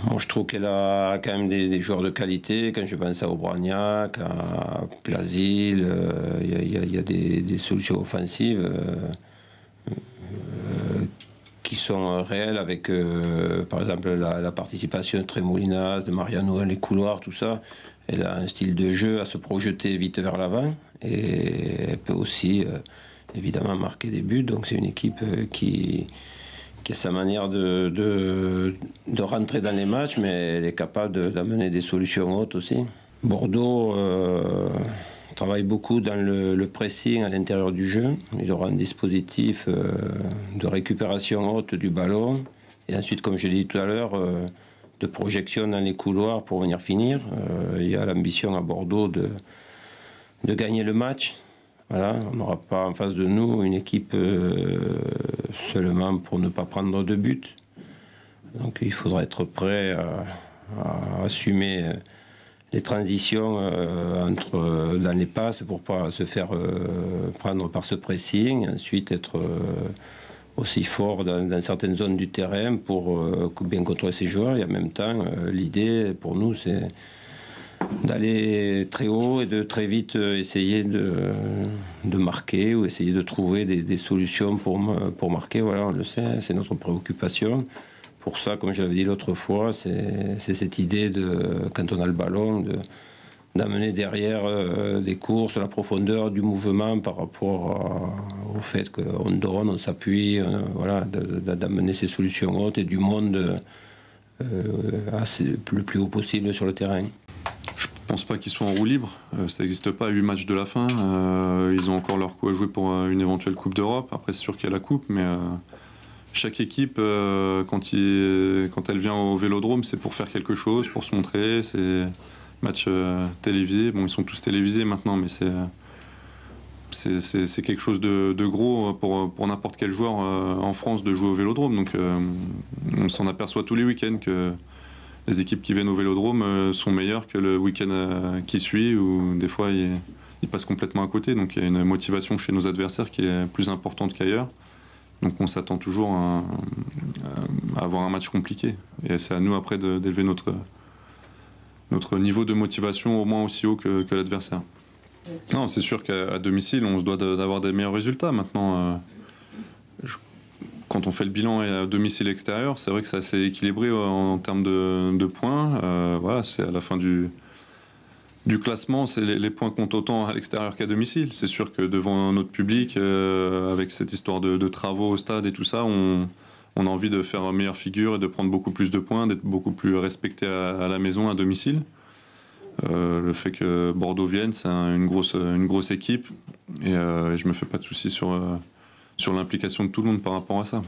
Moi, je trouve qu'elle a quand même des joueurs de qualité. Quand je pense à Aubragnac, à Plasil, il y a des solutions offensives qui sont réelles avec, par exemple, la participation de Tremoulinas, de Mariano dans les couloirs, tout ça. Elle a un style de jeu à se projeter vite vers l'avant et elle peut aussi, évidemment, marquer des buts. Donc, c'est une équipe qui a sa manière de rentrer dans les matchs, mais elle est capable d'amener des solutions hautes aussi. Bordeaux travaille beaucoup dans le pressing à l'intérieur du jeu. Il aura un dispositif de récupération haute du ballon. Et ensuite, comme je l'ai dit tout à l'heure, de projection dans les couloirs pour venir finir. Il y a l'ambition à Bordeaux de gagner le match. Voilà, on n'aura pas en face de nous une équipe seulement pour ne pas prendre de but. Donc il faudra être prêt à assumer les transitions dans les passes pour ne pas se faire prendre par ce pressing. Ensuite être aussi fort dans certaines zones du terrain pour bien contrôler ses joueurs. Et en même temps, l'idée pour nous, c'est d'aller très haut et de très vite essayer de marquer ou essayer de trouver des solutions pour marquer. Voilà, on le sait, c'est notre préoccupation. Pour ça, comme je l'avais dit l'autre fois, c'est cette idée de, quand on a le ballon, d'amener derrière des courses, la profondeur du mouvement par rapport au fait qu'on donne, on s'appuie, voilà, d'amener ces solutions hautes et du monde le plus haut possible sur le terrain. Je pense pas qu'ils soient en roue libre, ça n'existe pas à 8 matchs de la fin, ils ont encore leur coup à jouer pour une éventuelle Coupe d'Europe. Après c'est sûr qu'il y a la Coupe, mais chaque équipe quand elle vient au Vélodrome, c'est pour faire quelque chose, pour se montrer. C'est match télévisé, bon ils sont tous télévisés maintenant, mais c'est quelque chose de gros pour n'importe quel joueur en France de jouer au Vélodrome. Donc on s'en aperçoit tous les week-ends que les équipes qui viennent au Vélodrome sont meilleures que le week-end qui suit, où des fois ils passent complètement à côté. Donc il y a une motivation chez nos adversaires qui est plus importante qu'ailleurs. Donc on s'attend toujours à avoir un match compliqué. Et c'est à nous après d'élever notre niveau de motivation au moins aussi haut que l'adversaire. Non, c'est sûr qu'à domicile, on se doit d'avoir des meilleurs résultats. Maintenant, quand on fait le bilan à domicile extérieur, c'est vrai que c'est assez équilibré en termes de points. Voilà, c'est à la fin du classement, c'est les points comptent autant à l'extérieur qu'à domicile. C'est sûr que devant notre public, avec cette histoire de travaux au stade et tout ça, on a envie de faire meilleure figure et de prendre beaucoup plus de points, d'être beaucoup plus respecté à la maison, à domicile. Le fait que Bordeaux vienne, c'est une grosse équipe et je me fais pas de soucis sur l'implication de tout le monde par rapport à ça.